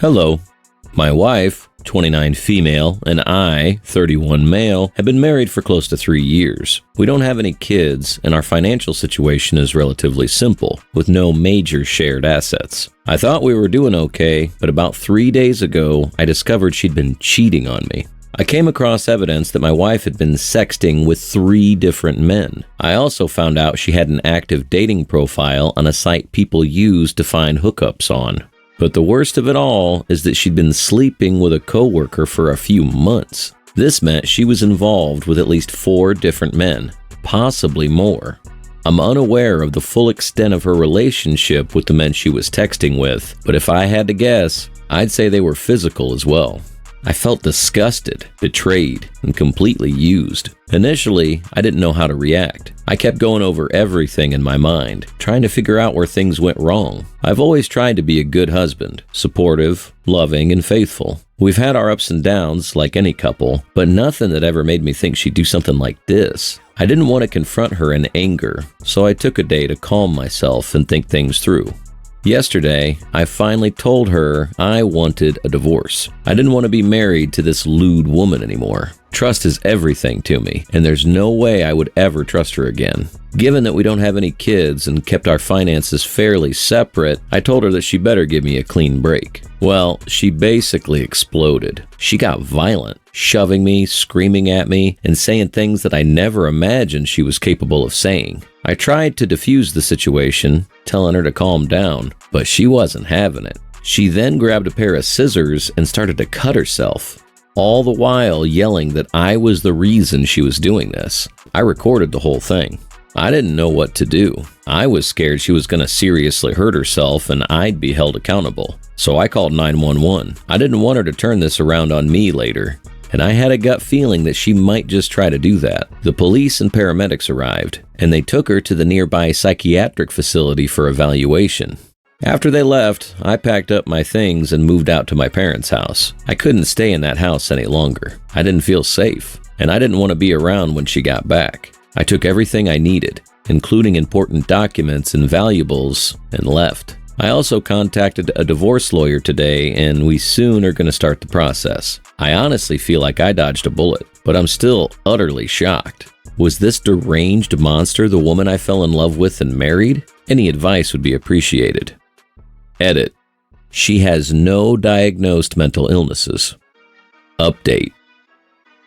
Hello. My wife, 29 female, and I, 31 male, have been married for close to 3 years. We don't have any kids, and our financial situation is relatively simple, with no major shared assets. I thought we were doing okay, but about 3 days ago, I discovered she'd been cheating on me. I came across evidence that my wife had been sexting with 3 different men. I also found out she had an active dating profile on a site people use to find hookups on. But the worst of it all is that she'd been sleeping with a coworker for a few months. This meant she was involved with at least 4 different men, possibly more. I'm unaware of the full extent of her relationship with the men she was texting with, but if I had to guess, I'd say they were physical as well. I felt disgusted, betrayed, and completely used. Initially, I didn't know how to react. I kept going over everything in my mind, trying to figure out where things went wrong. I've always tried to be a good husband, supportive, loving, and faithful. We've had our ups and downs, like any couple, but nothing that ever made me think she'd do something like this. I didn't want to confront her in anger, so I took a day to calm myself and think things through. Yesterday, I finally told her I wanted a divorce. I didn't want to be married to this lewd woman anymore. Trust is everything to me, and there's no way I would ever trust her again. Given that we don't have any kids and kept our finances fairly separate, I told her that she better give me a clean break. Well, she basically exploded. She got violent, shoving me, screaming at me, and saying things that I never imagined she was capable of saying. I tried to defuse the situation, telling her to calm down, but she wasn't having it. She then grabbed a pair of scissors and started to cut herself, all the while yelling that I was the reason she was doing this. I recorded the whole thing. I didn't know what to do. I was scared she was going to seriously hurt herself and I'd be held accountable. So I called 911. I didn't want her to turn this around on me later, and I had a gut feeling that she might just try to do that. The police and paramedics arrived, and they took her to the nearby psychiatric facility for evaluation. After they left, I packed up my things and moved out to my parents' house. I couldn't stay in that house any longer. I didn't feel safe, and I didn't want to be around when she got back. I took everything I needed, including important documents and valuables, and left. I also contacted a divorce lawyer today, and we soon are going to start the process. I honestly feel like I dodged a bullet, but I'm still utterly shocked. Was this deranged monster the woman I fell in love with and married? Any advice would be appreciated. Edit. She has no diagnosed mental illnesses. Update.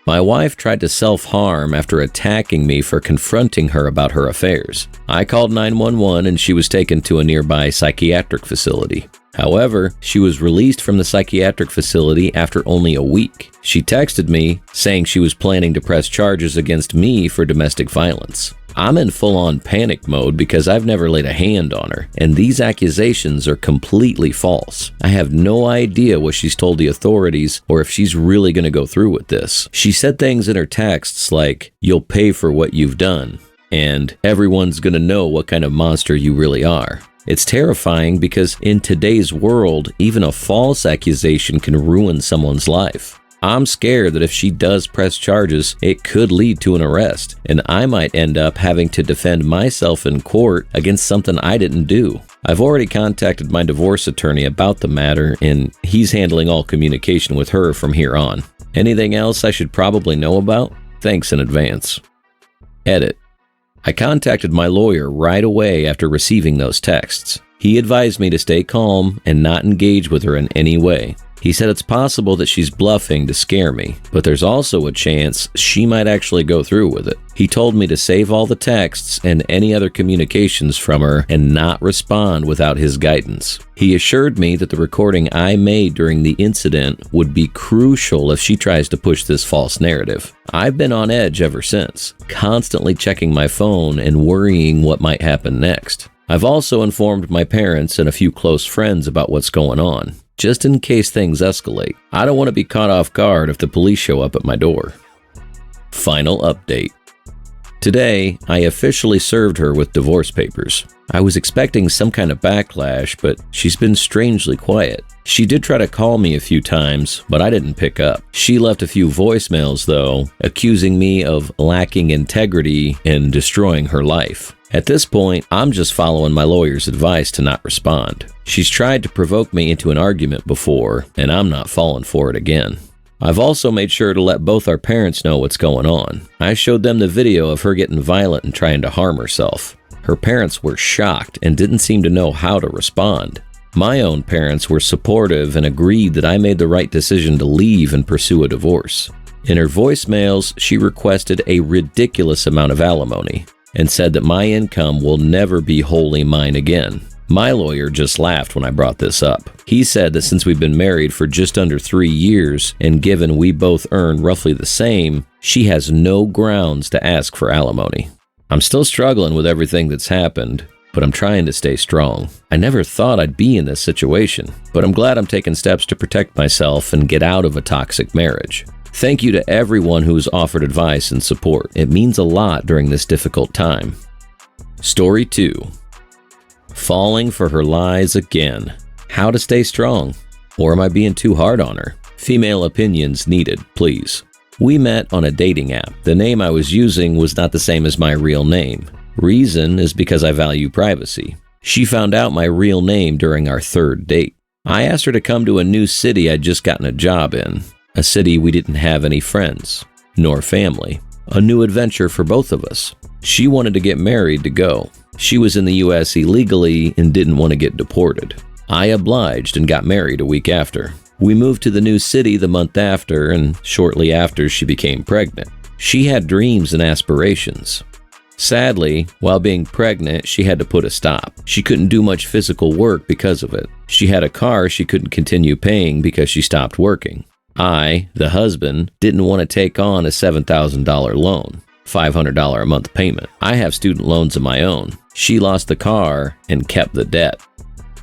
My wife tried to self-harm after attacking me for confronting her about her affairs. I called 911 and she was taken to a nearby psychiatric facility. However, she was released from the psychiatric facility after only a week. She texted me saying she was planning to press charges against me for domestic violence. I'm in full-on panic mode because I've never laid a hand on her, and these accusations are completely false. I have no idea what she's told the authorities or if she's really going to go through with this. She said things in her texts like, "You'll pay for what you've done," and "Everyone's going to know what kind of monster you really are." It's terrifying because in today's world, even a false accusation can ruin someone's life. I'm scared that if she does press charges, it could lead to an arrest, and I might end up having to defend myself in court against something I didn't do. I've already contacted my divorce attorney about the matter, and he's handling all communication with her from here on. Anything else I should probably know about? Thanks in advance. Edit. I contacted my lawyer right away after receiving those texts. He advised me to stay calm and not engage with her in any way. He said it's possible that she's bluffing to scare me, but there's also a chance she might actually go through with it. He told me to save all the texts and any other communications from her and not respond without his guidance. He assured me that the recording I made during the incident would be crucial if she tries to push this false narrative. I've been on edge ever since, constantly checking my phone and worrying what might happen next. I've also informed my parents and a few close friends about what's going on, just in case things escalate. I don't want to be caught off guard if the police show up at my door. Final update. Today, I officially served her with divorce papers. I was expecting some kind of backlash, but she's been strangely quiet. She did try to call me a few times, but I didn't pick up. She left a few voicemails, though, accusing me of lacking integrity and destroying her life. At this point, I'm just following my lawyer's advice to not respond. She's tried to provoke me into an argument before, and I'm not falling for it again. I've also made sure to let both our parents know what's going on. I showed them the video of her getting violent and trying to harm herself. Her parents were shocked and didn't seem to know how to respond. My own parents were supportive and agreed that I made the right decision to leave and pursue a divorce. In her voicemails, she requested a ridiculous amount of alimony and said that my income will never be wholly mine again. My lawyer just laughed when I brought this up. He said that since we've been married for just under 3 years, and given we both earn roughly the same, she has no grounds to ask for alimony. I'm still struggling with everything that's happened, but I'm trying to stay strong. I never thought I'd be in this situation, but I'm glad I'm taking steps to protect myself and get out of a toxic marriage. Thank you to everyone who's offered advice and support. It means a lot during this difficult time. Story 2. Falling for her lies again. How to stay strong. Or am I being too hard on her? Female opinions needed, please. We met on a dating app. The name I was using was not the same as my real name. Reason is because I value privacy. She found out my real name during our 3rd date. I asked her to come to a new city I'd just gotten a job in. A city we didn't have any friends, nor family. A new adventure for both of us. She wanted to get married to go. She was in the US illegally and didn't want to get deported. I obliged and got married a week after. We moved to the new city the month after, and shortly after she became pregnant. She had dreams and aspirations. Sadly, while being pregnant, she had to put a stop. She couldn't do much physical work because of it. She had a car she couldn't continue paying because she stopped working. I, the husband, didn't want to take on a $7,000 loan, $500 a month payment. I have student loans of my own. She lost the car and kept the debt.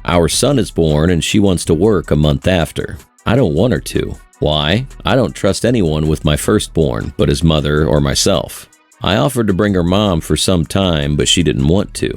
Our son is born and she wants to work a month after. I don't want her to. Why? I don't trust anyone with my firstborn but his mother or myself. I offered to bring her mom for some time, but she didn't want to.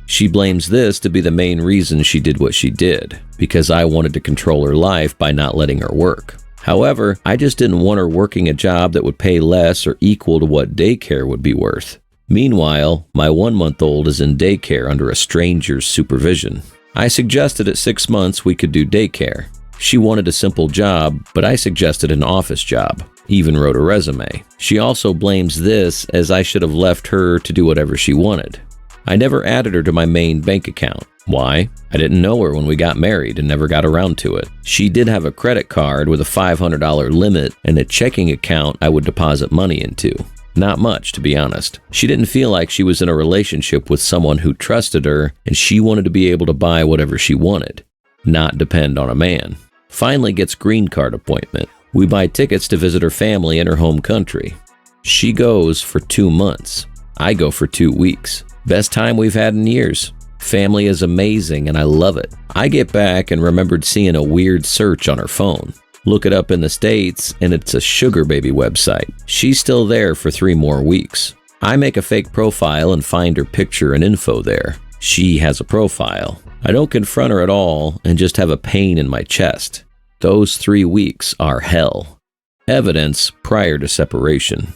She blames this to be the main reason she did what she did, because I wanted to control her life by not letting her work. However, I just didn't want her working a job that would pay less or equal to what daycare would be worth. Meanwhile, my 1-month-old is in daycare under a stranger's supervision. I suggested at 6 months we could do daycare. She wanted a simple job, but I suggested an office job. Even wrote a resume. She also blames this as I should have left her to do whatever she wanted. I never added her to my main bank account. Why? I didn't know her when we got married and never got around to it. She did have a credit card with a $500 limit and a checking account I would deposit money into. Not much, to be honest. She didn't feel like she was in a relationship with someone who trusted her, and she wanted to be able to buy whatever she wanted, not depend on a man. Finally gets green card appointment. We buy tickets to visit her family in her home country. She goes for 2 months. I go for 2 weeks. Best time we've had in years. Family is amazing and I love it. I get back and remembered seeing a weird search on her phone. Look it up in the States and it's a sugar baby website. She's still there for 3 more weeks. I make a fake profile and find her picture and info there. She has a profile. I don't confront her at all and just have a pain in my chest. Those 3 weeks are hell. Evidence prior to separation.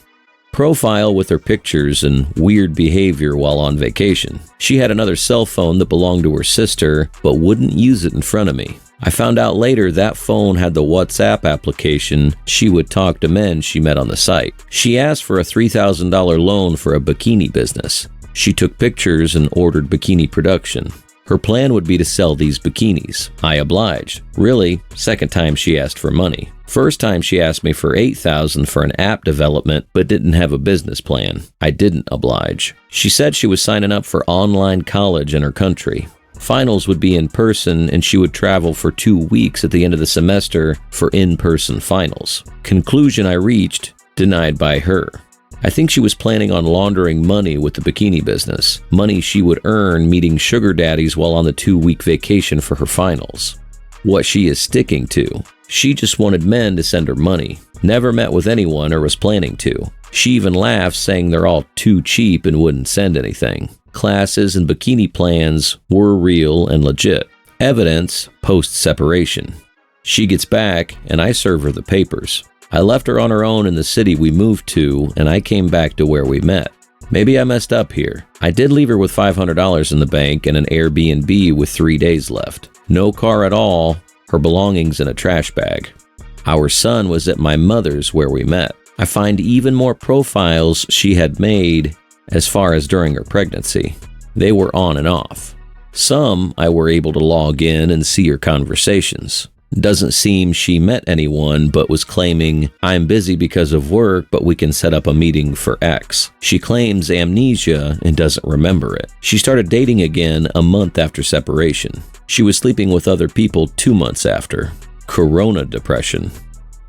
Profile with her pictures and weird behavior while on vacation. She had another cell phone that belonged to her sister, but wouldn't use it in front of me. I found out later that phone had the WhatsApp application. She would talk to men she met on the site. She asked for a $3,000 loan for a bikini business. She took pictures and ordered bikini production. Her plan would be to sell these bikinis. I obliged. Really, second time she asked for money. First time she asked me for $8,000 for an app development, but didn't have a business plan. I didn't oblige. She said she was signing up for online college in her country. Finals would be in person and she would travel for 2 weeks at the end of the semester for in-person finals. Conclusion I reached, denied by her. I think she was planning on laundering money with the bikini business, money she would earn meeting sugar daddies while on the 2-week vacation for her finals. What she is sticking to. She just wanted men to send her money, never met with anyone or was planning to. She even laughs saying they're all too cheap and wouldn't send anything. Classes and bikini plans were real and legit. Evidence post-separation. She gets back and I serve her the papers. I left her on her own in the city we moved to, and I came back to where we met. Maybe I messed up here. I did leave her with $500 in the bank and an Airbnb with 3 days left. No car at all, her belongings in a trash bag. Our son was at my mother's where we met. I find even more profiles she had made as far as during her pregnancy. They were on and off. Some I were able to log in and see her conversations. Doesn't seem she met anyone, but was claiming, "I'm busy because of work, but we can set up a meeting for X." She claims amnesia and doesn't remember it. She started dating again a month after separation. She was sleeping with other people 2 months after. Corona depression.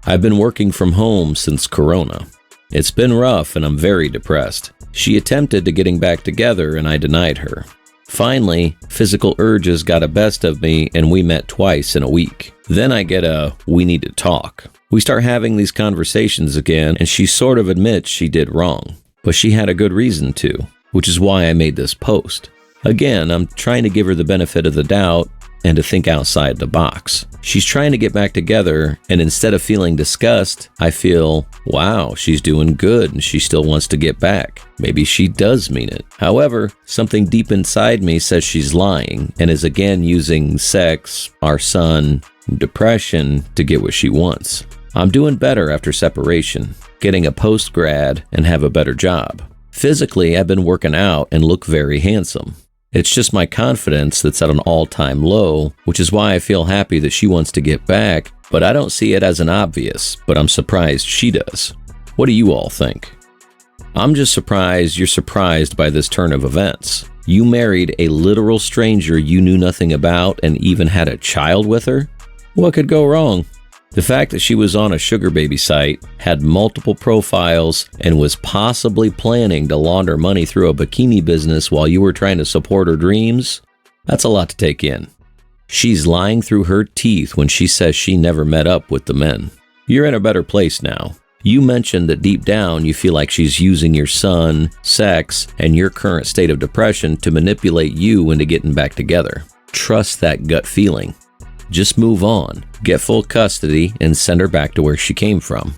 I've been working from home since Corona. It's been rough and I'm very depressed. She attempted to getting back together and I denied her. Finally, physical urges got a best of me and we met twice in a week. Then I get a, "we need to talk." We start having these conversations again and she sort of admits she did wrong. But she had a good reason to, which is why I made this post. Again, I'm trying to give her the benefit of the doubt and to think outside the box. She's trying to get back together, and instead of feeling disgust, I feel, wow, she's doing good and she still wants to get back. Maybe she does mean it. However, something deep inside me says she's lying and is again using sex, our son, depression to get what she wants. I'm doing better after separation, getting a post-grad and have a better job. Physically, I've been working out and look very handsome. It's just my confidence that's at an all-time low, which is why I feel happy that she wants to get back, but I don't see it as an obvious, but I'm surprised she does. What do you all think? I'm just surprised you're surprised by this turn of events. You married a literal stranger you knew nothing about and even had a child with her? What could go wrong? The fact that she was on a sugar baby site, had multiple profiles, and was possibly planning to launder money through a bikini business while you were trying to support her dreams, that's a lot to take in. She's lying through her teeth when she says she never met up with the men. You're in a better place now. You mentioned that deep down you feel like she's using your son, sex, and your current state of depression to manipulate you into getting back together. Trust that gut feeling. Just move on, get full custody, and send her back to where she came from.